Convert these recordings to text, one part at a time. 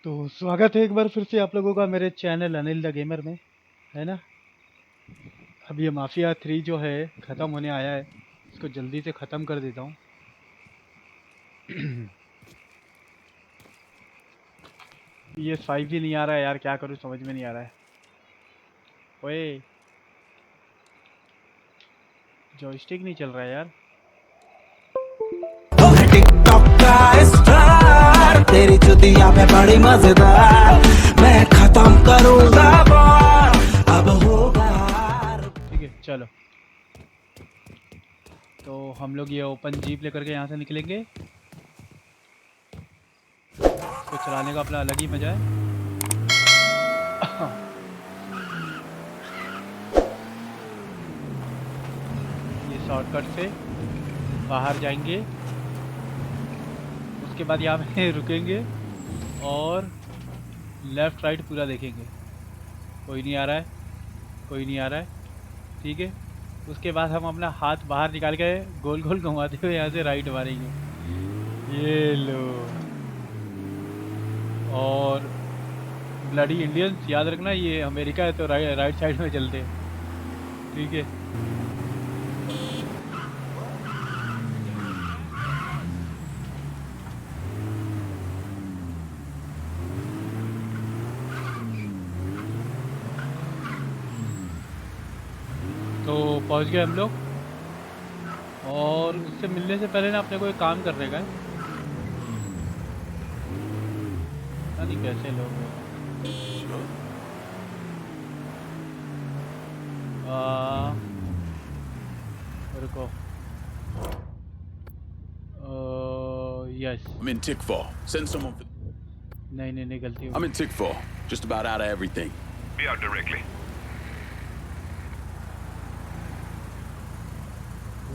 तो स्वागत है एक बार फिर से आप लोगों का मेरे चैनल अनिल द गेमर में, है ना। अब ये माफिया 3 जो है ख़त्म होने आया है, इसको जल्दी से ख़त्म कर देता हूँ। ये 5 ही नहीं आ रहा है यार, क्या करूँ समझ में नहीं आ रहा है। ओए, जॉयस्टिक नहीं चल रहा है यार। टिकटॉक का स्टार तेरी चुतिया पे बड़ी मजेदार, मैं खत्म करूंगा बार, अब होगा। ठीक है चलो, तो हम लोग ये ओपन जीप लेकर के यहाँ से निकलेंगे। इसको चलाने का अपना अलग ही मजा है। ये शॉर्टकट से बाहर जाएंगे, उसके बाद यहाँ पे रुकेंगे और लेफ़्ट राइट पूरा देखेंगे। कोई नहीं आ रहा है, कोई नहीं आ रहा है, ठीक है। उसके बाद हम अपना हाथ बाहर निकाल के गोल गोल घुमाते हुए यहाँ से राइट मारेंगे। ये लो। और ब्लडी इंडियंस याद रखना, ये अमेरिका है तो राइट साइड में चलते हैं, ठीक है। तो पहुँच गए हम लोग, और उससे मिलने से पहले ना अपने को एक काम करने का है। पता नहीं कैसे लोग हैं। रुको। Yes. I'm in Tick Fall. Send someone for... नहीं नहीं नहीं, गलती हो I'm गई। in Tick Fall. Just about out of everything. Be out directly.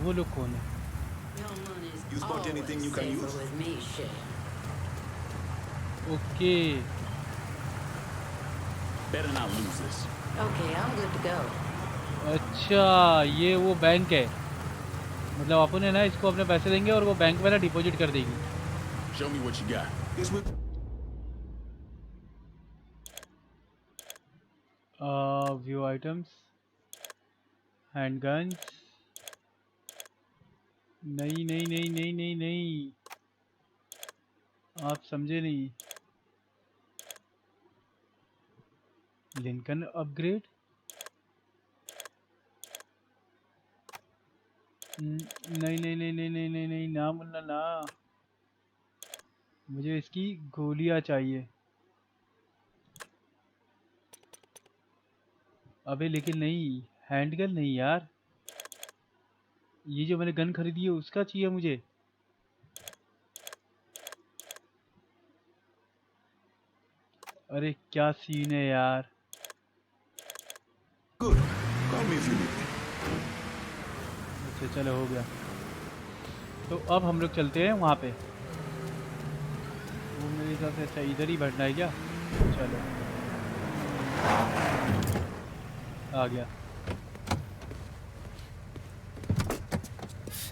वो लोग कौन है? You spot anything you can use? Okay. Better not lose this. Okay, I'm good to go. अच्छा, ये वो बैंक है, मतलब अपन है ना, इसको अपने पैसे देंगे और वो बैंक में ना डिपॉजिट कर देगी। Show me what you got. This will... view items, handguns. नहीं नहीं नहीं नहीं नहीं नहीं, आप समझे नहीं। लिंकन अपग्रेड, नहीं नहीं नहीं नहीं नहीं नहीं नहीं ना मुन्ना ना, मुझे इसकी गोलियां चाहिए। अबे लेकिन नहीं, हैंडगन नहीं यार, ये जो मैंने गन खरीदी है उसका चाहिए मुझे। अरे क्या सीन है यार। Good. Call me if you need me. अच्छा चलो, हो गया। तो अब हम लोग चलते हैं वहाँ पे। वो मेरे हिसाब से अच्छा इधर ही बैठना है क्या? चलो, आ गया।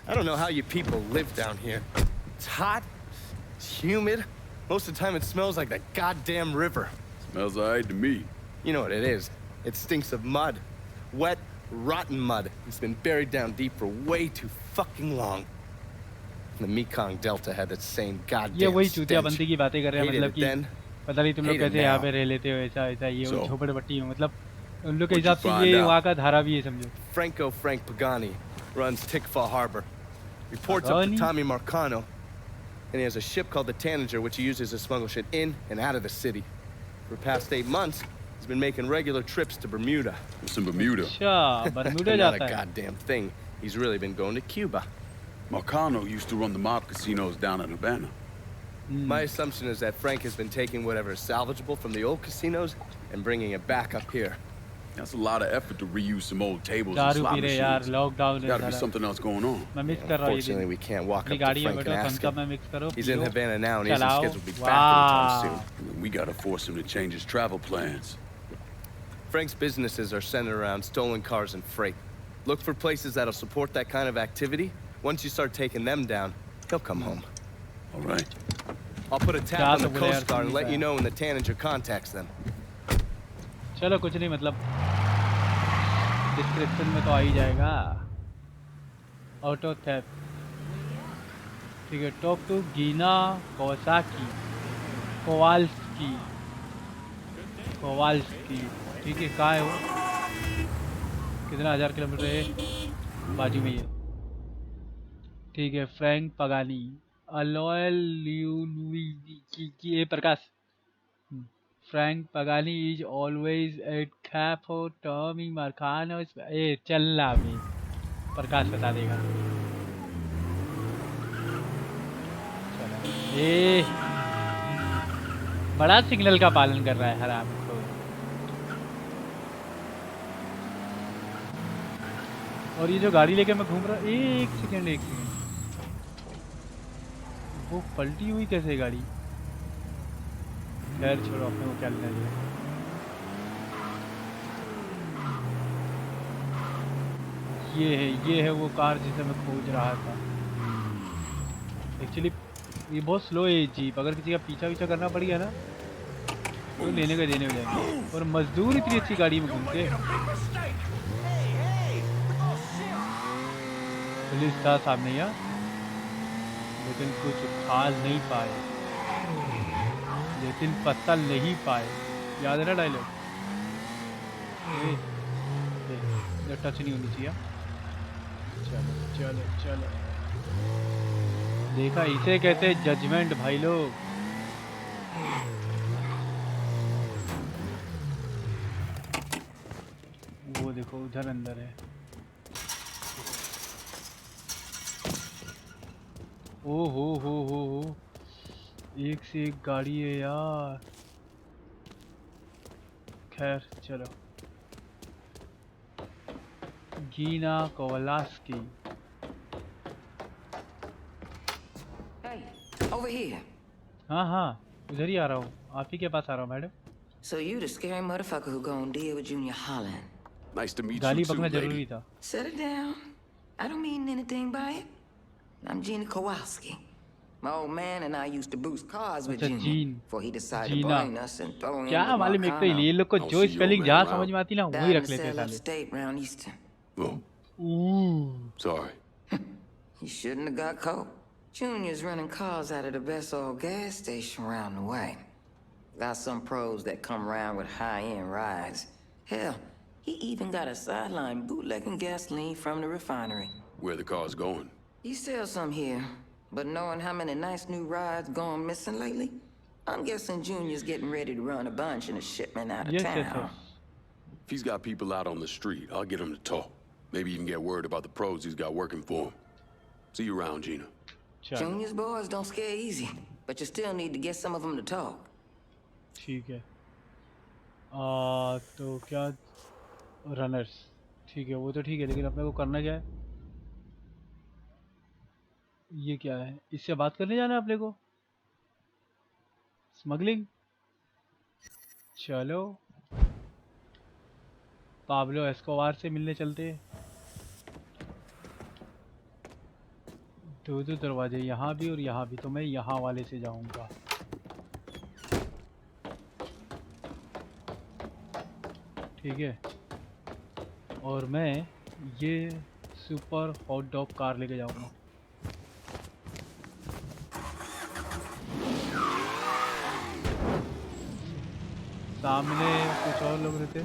I don't know how you people live down here. It's hot, it's humid. Most of the time it smells like that goddamn river. Smells alright to me. You know what it is. It stinks of mud. Wet, rotten mud. It's been buried down deep for way too fucking long. The Mekong Delta had that same ये goddamn वही चूतिया stench. बंदी की बातें कर रहे हैं, Hated मतलब it कि then. पता नहीं तुम लोग Hate it कैसे यहाँ now. पे रह लेते हो, ऐसा ऐसा ये So, झोपड़पट्टी में, मतलब उन लोग के what'd you हिसाब से find ये out? वहाँ का धारा भी है, समझो। Frank Pagani runs Tickfaw Harbor. Reports up Pagani? to Tommy Marcano. And he has a ship called the Tanager, which he uses to smuggle shit in and out of the city. For the past 8 months, he's been making regular trips to Bermuda. What's in Bermuda? अच्छा, Bermuda Not a जाता है। goddamn thing. He's really been going to Cuba. Marcano used to run the mob casinos down in Havana. My assumption is that Frank has been taking whatever is salvageable from the old casinos and bringing it back up here. That's a lot of effort to reuse some old tables and दारू slot P रहे यार, machines. Lockdown है Gotta be सारा। something else going on. मैं mix कर रहा हूँ ये Unfortunately, दिन। we can't walk अपनी up to गाड़ी में Frank बैठो, and ask thums up him. में मिक्स करो, He's पियो, in Havana now and he isn't चलाओ। scheduled to be back anytime soon. And then we gotta force him to change his travel plans. Frank's businesses are centered around stolen cars and freight. Look for places that'll support that kind of activity. Once you start taking them down, he'll come home. All right. I'll put a tab क्या on the तो बोले यार, Coast Guard and soon let नहीं you know when the Tanager contacts them. चलो कुछ नहीं, मतलब description में तो आ ही जाएगा। ऑटो थेफ्ट, ठीक है। Talk to Gina Kawasaki Kowalski Kowalski, ठीक है। कहाँ है वो? कितना 1000 किलोमीटर है बाजू में ये, ठीक है। फ्रैंक पगानी अलॉयल की प्रकाश। Frank Pagani is always at cap for Tommy Marcano. ए चलना में प्रकाश बता देगा। चलो ए बड़ा सिग्नल का पालन कर रहा है हराम को। और ये जो गाड़ी लेके मैं घूम रहा, एक सेकंड, वो पलटी हुई कैसे गाड़ी? खैर छोड़ो, अपने को क्या लेना चाहिए। ये है वो कार जिसे मैं खोज रहा था। एक्चुअली ये बहुत स्लो है जीप, अगर किसी का पीछा करना पड़ गया ना तो लेने का देने हो जाएंगे। और मजदूर इतनी अच्छी गाड़ी में घूमते। पुलिस था सामने यार, लेकिन कुछ उखाड़ नहीं पाए, लेकिन पता नहीं पाए। याद है ना डायलॉग? टच नहीं होनी चाहिए। चलो चलो चलो, देखा इसे कहते हैं जजमेंट भाई लोग। वो देखो उधर अंदर है। ओ हो, एक से एक गाड़ी है यार। खैर चलो। गीना कोवलास्की। Hey, over here. हाँ उधर ही आ रहा हूँ, आप ही के पास आ रहा हूँ madam. So you the scary motherfucker who gonna deal with Junior Holland. Nice to meet you गाली too, पकड़ना lady. जरूरी था। Settle down. I don't mean anything by it. I'm Gina Kowalski. My old man and I used to boost cars with अच्छा Junior before he decided to Jeena, bring us and throw in क्या with मालूम, एक तो Marcano. ये लोग को I'll जो see your spelling man जहाँ around. समझ में आती ना वही Died in रख a लेते हैं cell साले। upstate round Eastern. Sorry. He shouldn't have got caught. Junior's running cars out of the best old gas station around the way. Got some pros that come around with high-end rides. Hell, he even got a sideline bootlegging gasoline from the refinery. Where the car's going? He sells some here, but knowing how many nice new rides gone missing lately, I'm guessing Junior's getting ready to run a bunch in a shipment out of Yes, town. If he's got people out on the street, I'll get him to talk. Maybe even get word about the pros he's got working for him. See you around, Gina. चलो Junior's boys don't scare easy, but you still need to get some of them to talk. ठीक है। तो क्या runners, ठीक है वो तो ठीक है, लेकिन अपने को करना क्या है? ये क्या है? इससे बात करने जाना है अपने को? स्मगलिंग। चलो पाब्लो एस्कोबार से मिलने चलते हैं। दो दरवाजे, यहाँ भी और यहाँ भी, तो मैं यहाँ वाले से जाऊंगा। ठीक है, और मैं ये सुपर हॉट डॉग कार लेके जाऊंगा। सामने कुछ और लोग रहते,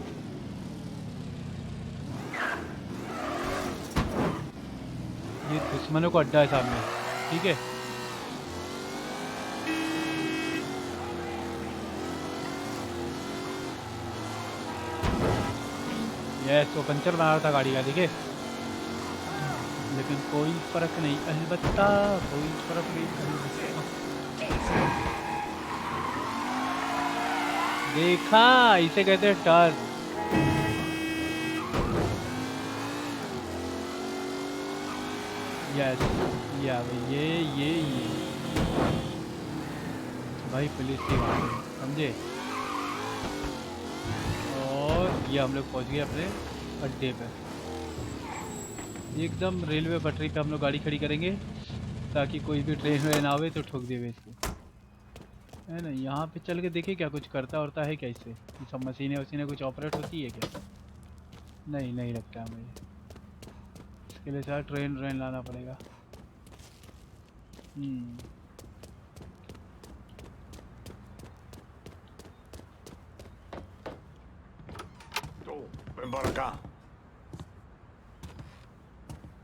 ये दुश्मनों का अड्डा है सामने। ठीक है, यस वो पंचर बना रहा था गाड़ी का, ठीक है, लेकिन कोई फर्क नहीं, अलबत्ता कोई फर्क नहीं। देखा, इसे कहते हैं टर्न। यस या ये भाई पुलिस की बात है, समझे। और ये हम लोग पहुंच गए अपने अड्डे पे। एकदम रेलवे पटरी पे हम लोग गाड़ी खड़ी करेंगे ताकि कोई भी ट्रेन में ना आवे तो ठोक देवे इसको। है ना, यहाँ पे चल के देखे क्या कुछ करता होता है क्या इससे? ये सब मशीनें वशीनें कुछ ऑपरेट होती है क्या? नहीं, नहीं लगता है मुझे। इसके लिए शायद ट्रेन लाना पड़ेगा। Tú, ven para acá.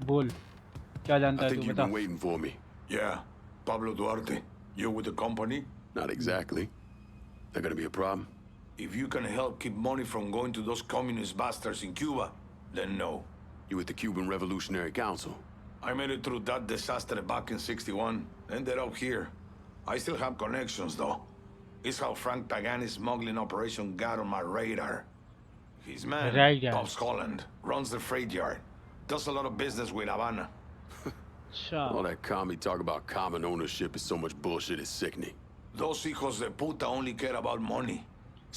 बोल, क्या जानता I है think तू, you've बता। been waiting for me. Yeah, Pablo Duarte. You with the company? Not exactly. That gonna be a problem? If you can help keep money from going to those communist bastards in Cuba, then no. You with the Cuban Revolutionary Council? I made it through that disaster back in '61. Ended up here. I still have connections, though. It's how Frank Pagani's smuggling operation got on my radar. His man, right यार। Pops Holland, runs the freight yard. Does a lot of business with Havana. अच्छा, All that commie talk about common ownership is so much bullshit, it's sickening. Those hijos de puta only care about money.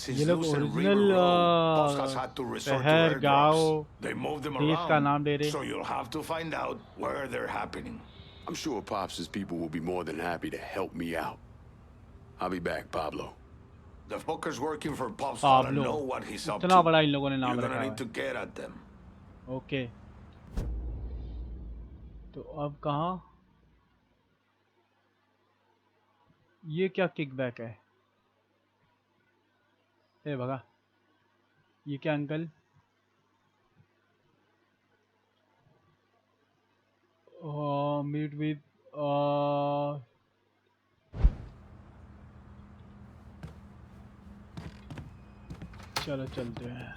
Since ये लोग losing original River Road, Pops has had to resort to शहर गांव airdrops. They move them देश का around, नाम ले रहे। so you'll have to find out where they're happening. I'm sure Pops' people will be more than happy to help me out. I'll be back, Pablo. The fuckers working for Pops Pablo, Holland know what he's up इतना to. बड़ा इन लोगों ने नाम You're रखा gonna हुआ need to get at them. है। Okay, तो अब कहाँ? ये क्या किकबैक है? ए भगा, ये क्या अंकल? मीट विद चलो चलते हैं।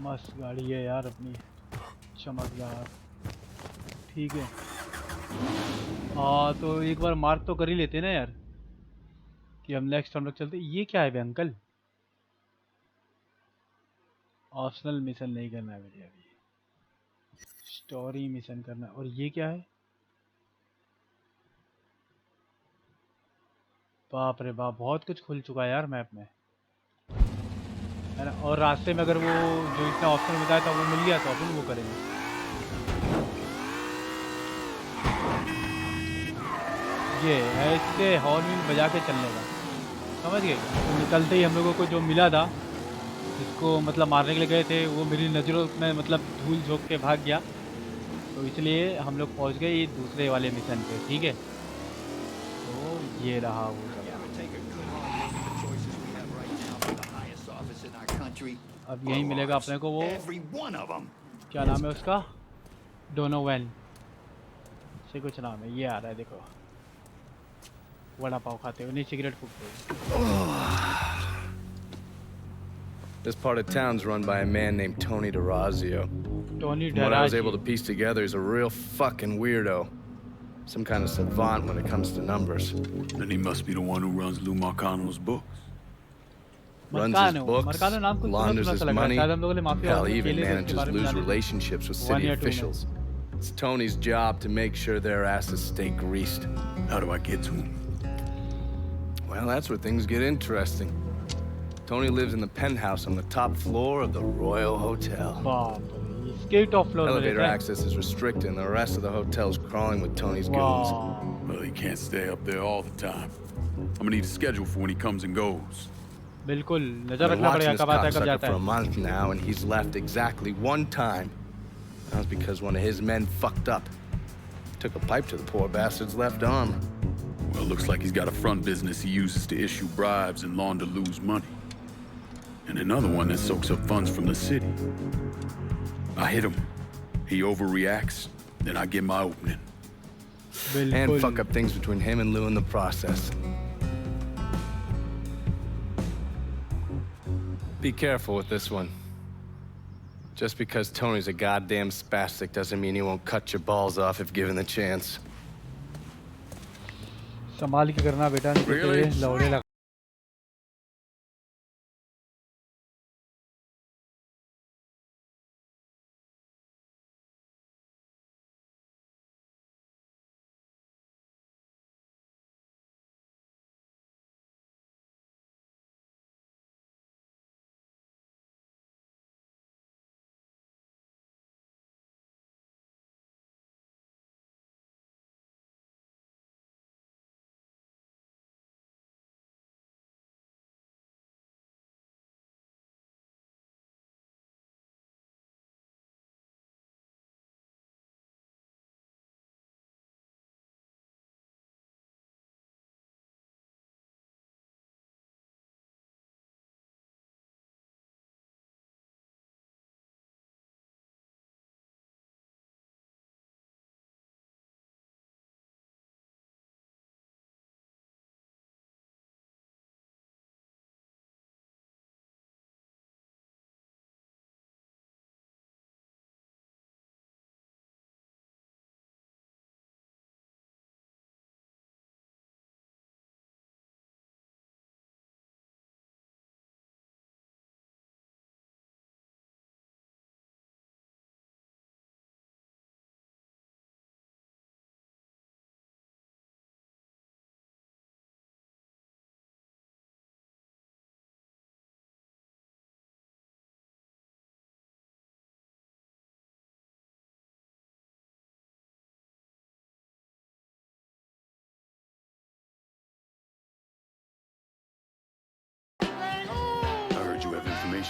मस्त गाड़ी है यार अपनी, चमकदार। ठीक है, हाँ तो एक बार मार्क तो कर ही लेते हैं ना यार, कि हम लोग चलते। ये क्या है बे अंकल? ऑप्शनल मिशन नहीं करना है मुझे अभी, स्टोरी मिशन करना है। और ये क्या है? बाप रे बाप, बहुत कुछ खुल चुका है यार मैप में, है ना। और रास्ते में अगर वो जो इसने ऑप्शन बताया था वो मिल गया तो अपन वो करेंगे। ये है इससे हॉर्न भी बजा के चलने का, समझ गए? तो निकलते ही हम लोगों को जो मिला था, जिसको मतलब मारने के लिए गए थे, वो मेरी नज़रों में मतलब धूल झोंक के भाग गया। तो इसलिए हम लोग पहुंच गए ये दूसरे वाले मिशन पे, ठीक है। तो ये रहा वो सब। अब यही मिलेगा अपने को वो, क्या नाम है उसका? डोनोवेन से कुछ नाम है। ये आ रहा है देखो, वड़ा पाव खाते हुए, नहीं सिगरेट फूकते हुए। This part of town's run by a man named Tony DeRazio. Tony From what I was able to डराजी। piece together, he's a real fucking weirdo. Some kind of savant when it comes to numbers. Then he must be the one who runs Lou Marcano's books. Runs his मरकानो, books, मरकानो नाम कुछ सुना launders सुना his सा लग रहा है। money. शायद हम लोगों ने माफिया Hell, वालों he को even खेले थे, उसके manages बारे to में lose जाने थे। relationships with 1 city या 2 में। officials. It's Tony's job to make sure their asses stay greased. How do I get to him? Well, that's where things get interesting. Tony lives in the penthouse on the top floor of the Royal Hotel. बाप रे, इसके top floor में Elevator रहता है। access is restricted and the rest of the hotel's crawling with Tony's goons. वाह, Well, he can't stay up there all the time. I'm gonna need a schedule for when he comes and goes. बिल्कुल I've नजर been रखना watching पड़ेगा this कब आता है कब cocksucker जाता for a है। month now, and he's left exactly one time. That was because one of his men fucked up. Took a pipe to the poor bastard's left arm. Well, it looks like he's got a front business he uses to issue bribes and launder Lou's money. And another one that soaks up funds from the city. I hit him. He overreacts, then I get my opening. And fuck बिल्कुल। up things between him and Lou in the process. Be careful with this one. Just because Tony's a goddamn spastic doesn't mean he won't cut your balls off if given the chance. संभाल के करना बेटा, नहीं तो Really? ये लौड़े लगा।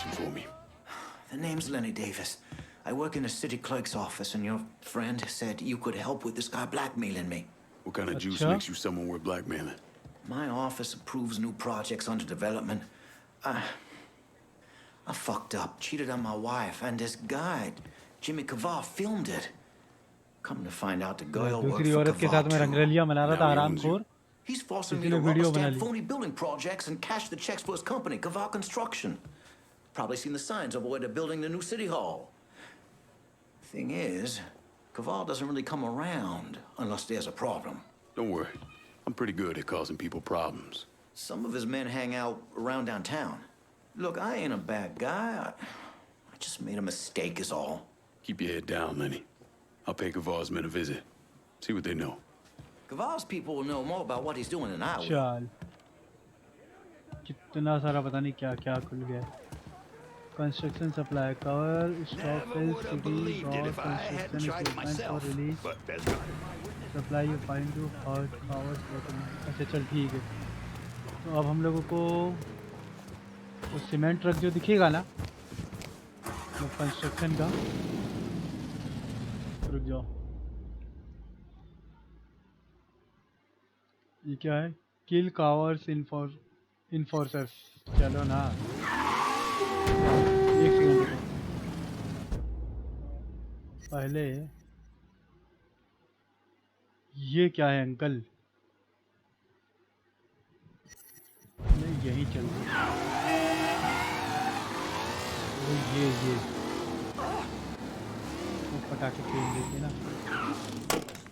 information for me? The name's Lenny Davis. I work in the city clerk's office, and your friend said you could help with this guy blackmailing me. What kind of juice Acha? makes you someone worth blackmailing? My office approves new projects under development. I fucked up, cheated on my wife, and this guy, Jimmy Kavar, filmed it. Come to find out the girl worked दूसरी for औरत के साथ में Kavar too. रंगरेलियां मना रहा था Now he owns हरामखोर. He's forcing me किसी to ने rubber वीडियो बना stamp Lee. phony building projects and cash the checks for his company, Kavar Construction. Probably seen the signs over where they're building the new city hall. Thing is, Kaval doesn't really come around unless there's a problem. Don't worry. I'm pretty good at causing people problems. Some of his men hang out around downtown. Look, I ain't a bad guy. I just made a mistake is all. Keep your head down, Lenny. I'll pay Kavar's men a visit. See what they know. Kaval's people will know more about what he's doing than I will. चल कितना सारा पता नहीं क्या क्या खुल गया. Construction supply cover stock fill city broad construction equipment for release supply you find to hard covers bottom. अच्छा चल ठीक है. तो अब हम लोगों को वो सीमेंट ट्रक जो दिखेगा ना वो कंस्ट्रक्शन का. रुक जाओ. ये क्या है? किल कावर्स इन्फोर्सर्स. चलो ना एक सेकंड रुको. पहले ये क्या है अंकल? नहीं यहीं चलते. ये वो पटाखे फेंक देते ना.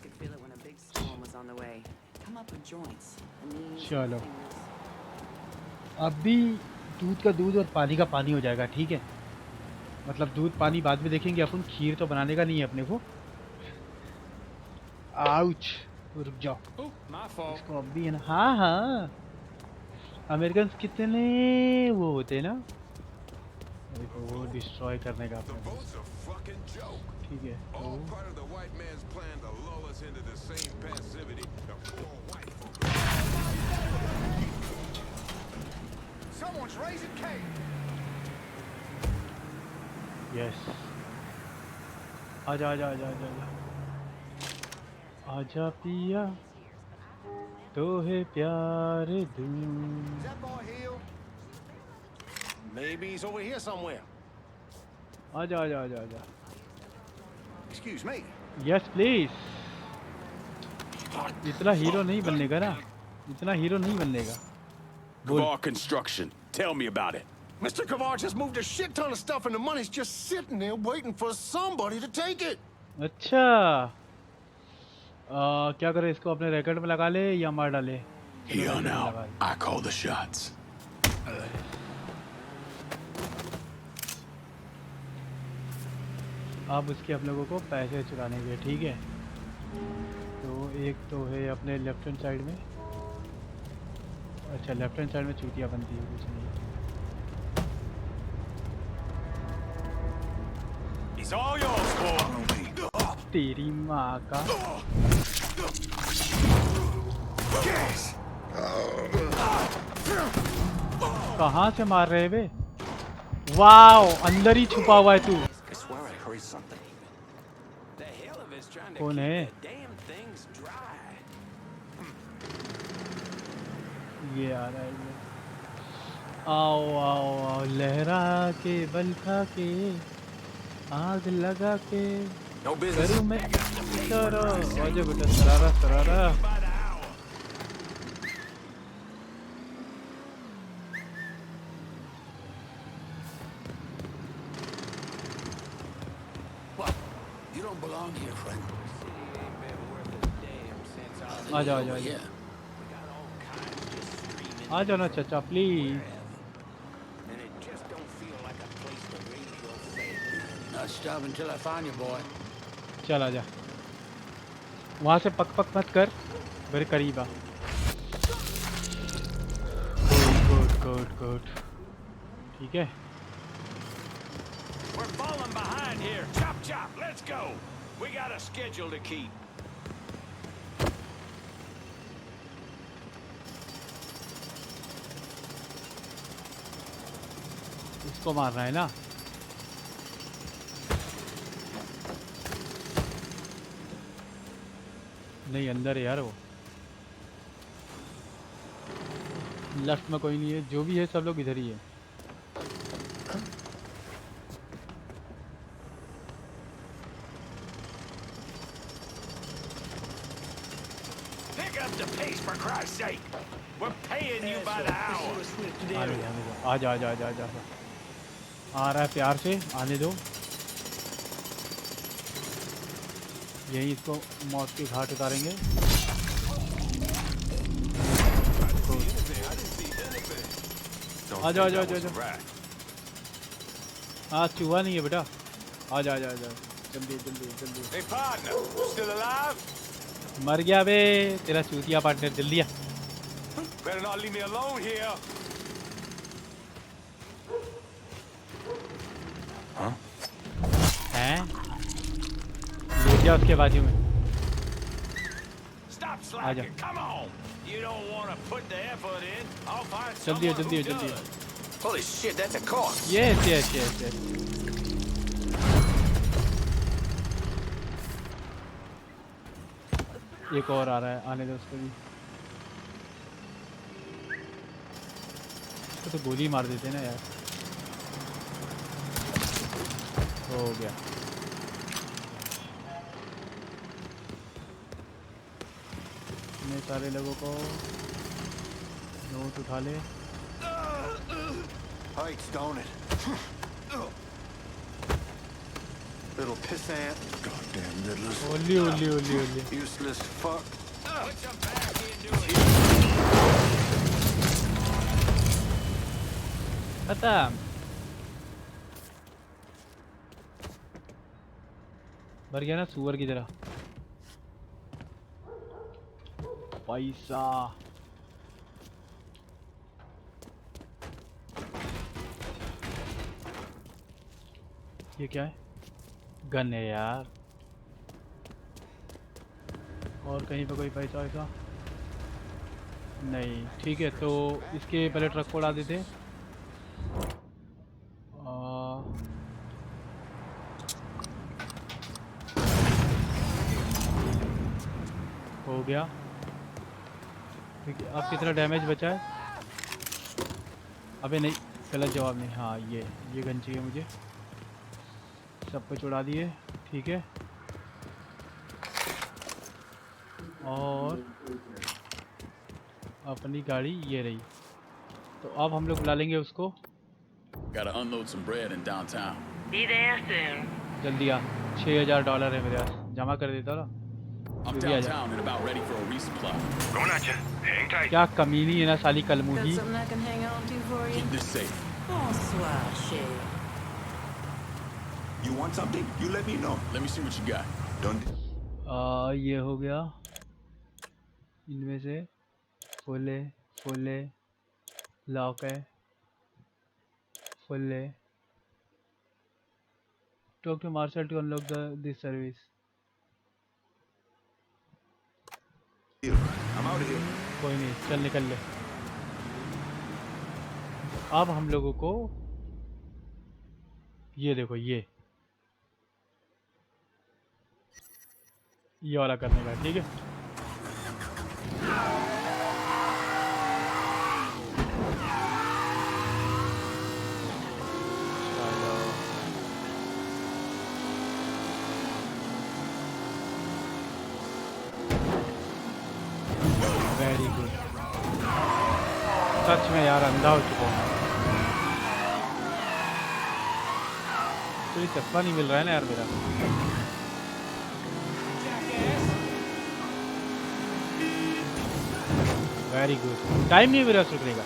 Could feel it when a big storm was on the way. Come up with joints. चलो अभी दूध का दूध और पानी का पानी हो जाएगा. ठीक है मतलब दूध पानी बाद में देखेंगे अपन. खीर तो बनाने का नहीं है अपने को. आउच. रुक जाओ. इसको अभी है ना. हाँ हाँ अमेरिकन कितने वो होते हैं ना. देखो वो डिस्ट्रॉय करने का अपने को. ठीक है तो यस. आजा आजा आजा आजा आजा आजा पिया तो है प्यार दूँ. Maybe he's over here somewhere. आजा आजा आजा आजा. Excuse me. Yes please. इतना हीरो नहीं बनने का ना. इतना हीरो नहीं बनने का. Kavar Construction. Tell me about it. Mr. Kavar just moved a shit ton of stuff and the money's just sitting there waiting for somebody to take it. अच्छा क्या करें इसको? अपने रैकेट में लगा ले या मार डाले? He on out. I call the shots. अब उसके हम लोगों को पैसे चुराने के. ठीक है तो एक तो है अपने लेफ्ट हैंड साइड में. अच्छा लेफ्ट हैंड साइड में चूतिया बनती है. कुछ नहीं. He's all yours, boy. तेरी माँ का. कहाँ से मार रहे बे? वाओ अंदर ही छुपा हुआ है तू. I swear I heard something. कौन है? ये आ रहा है. आओ आओ आओ लहरा के बल खा के आग लगा के करूँ मैं सरा. आजा बेटा सरारा सरारा. You don't belong here, friend. आजा आजा आजा. आ जाओ ना चाचा please. Not stop until I find you, boy. चल आजा. वहाँ से पक पक मत कर. मेरे करीब आ. Good good good. ठीक है. We're falling behind here. Chop chop, let's go. We got a schedule to keep. उसको मारना है ना। नहीं अंदर है यार वो। लेफ्ट में कोई नहीं है, जो भी है सब लोग इधर ही है। Pick up the pace, for Christ's sake. We're paying you by the hour. आने दो, आने दो। आजा आजा आजा आजा आजा। आ रहा है प्यार से, आने दो। यही इसको मौत के घाट उतारेंगे। आजा आजा आजा आजा। हाँ चूहा नहीं है बेटा। आजा आजा आजा, जल्दी जल्दी जल्दी। Hey, partner, still alive? मर गया बे तेरा चूतिया पार्टनर, जल्दी आ। Better not leave me alone here. हैं? लेट जा उसके बाजू में। Stop slacking. Come on. You don't want to put the effort in. I'll find जल्दी someone जल्दी who जल्दी। does. Holy shit, that's a corpse. Yes yes yes yes. एक और आ रहा है, आने दो उसको भी। उसको तो गोली मार देते ना यार। हो गया। इतने सारे लोगों को नोट उठा ले। Heights, don't it? Little pissant. Goddamn littlest. Oli Oli Oli Oli. Useless fuck. Put some back into it. खत्म। मर गया ना सुअर की तरह। पैसा। ये क्या है? गन है यार। और कहीं पे कोई पैसा वैसा नहीं। ठीक है तो इसके पहले ट्रक को उड़ा देते। हो गया। ठीक है, अब कितना डैमेज बचा है? अबे नहीं, गलत जवाब नहीं। हाँ ये गन चाहिए मुझे। सब कुछ उड़ा दिए। ठीक है, और अपनी गाड़ी ये रही। तो अब हम लोग बुला लेंगे उसको। Gotta unload some bread in downtown. Be there soon. जल्दी आ। $6000 है मेरे पास, जमा कर देता ना। I'm तू भी आ जा। downtown and about ready for a resupply. Going at you. Hang tight. क्या कमीनी है ना साली कलमुही। Got something I can hang on to for you? Keep this safe. Bonsoir, chérie. You want something? You let me know. Let me see what you got. Don't. ये हो गया। इनमें से फुले फुले लॉक है। फुले talk to Marshall to unlock this service. I'm out of here. कोई नहीं, चल निकल ले। अब हम लोगों को ये देखो ये वाला करने का। ठीक है, वेरी गुड। सच में यार अंधा हो चुका हूँ। कोई चश्मा नहीं मिल रहा है ना यार मेरा। Very good. टाइम नहीं मेरा रुकने का।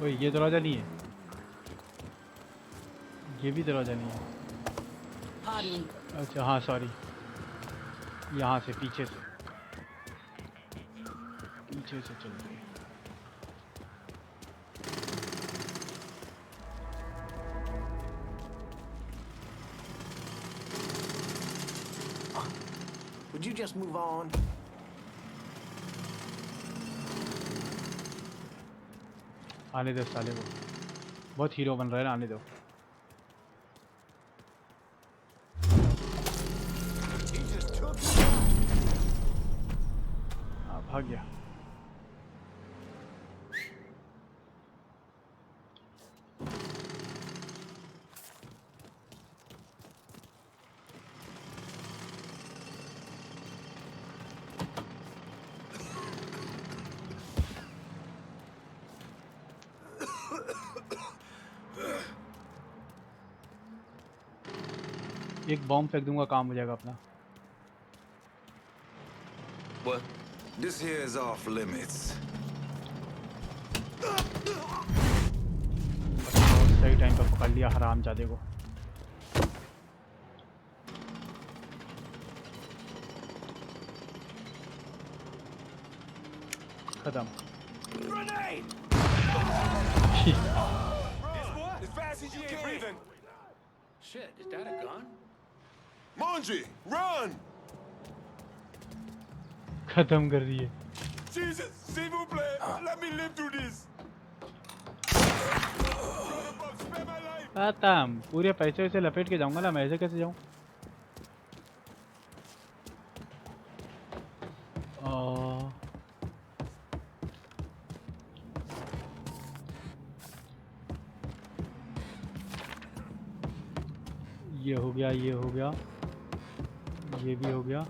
कोई ये दरवाजा नहीं है, ये भी दरवाजा नहीं है। अच्छा हाँ सॉरी, यहाँ से पीछे से चलते हैं। Would you just move on? आने दो साले को, बहुत हीरो बन रहा है ना, आने दो। भाग गया। एक बॉम्ब फेंक दूंगा, काम हो जाएगा अपना। What? This here is off limits. सही टाइम पर पकड़ लिया हरामजादे को। खत्म। As fast as you can. Shit, is that a gun? Monji, run! खत्म कर दिए। Jesus, s'il vous plaît, let me live through this. Spare my life. खत्म। पूरे पैसे वैसे लपेट के जाऊंगा ना मैं, ऐसे कैसे जाऊं? ये हो गया, ये हो गया, ये भी हो गया।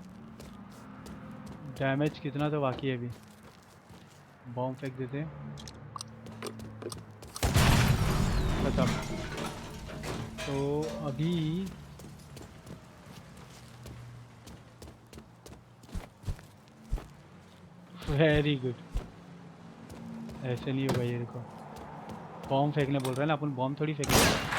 डैमेज कितना तो बाकी है अभी। बॉम्ब फेंक देते हैं। खत्म। तो अभी वेरी गुड। ऐसे नहीं होगा, ये देखो बॉम्ब फेंकने बोल रहे हैं ना अपन, बॉम्ब थोड़ी फेंकेंगे।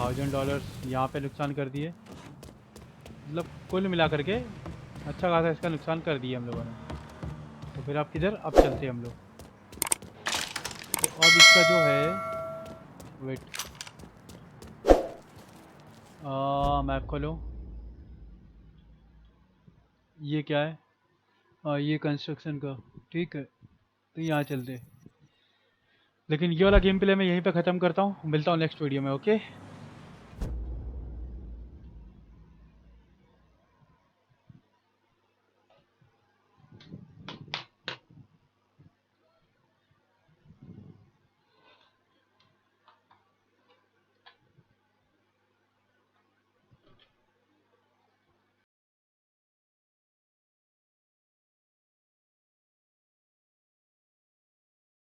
$1000 यहाँ पे नुकसान कर दिए, मतलब कुल मिला करके अच्छा खासा इसका नुकसान कर दिया हम लोगों ने। तो फिर आप किधर, अब चलते हैं हम लोग। तो अब इसका जो है, वेट, मैप खोलो। ये क्या है? ये कंस्ट्रक्शन का, ठीक है। तो यहाँ चलते हैं, लेकिन ये वाला गेम प्ले मैं यहीं पे ख़त्म करता हूँ। मिलता हूँ नेक्स्ट वीडियो में, ओके।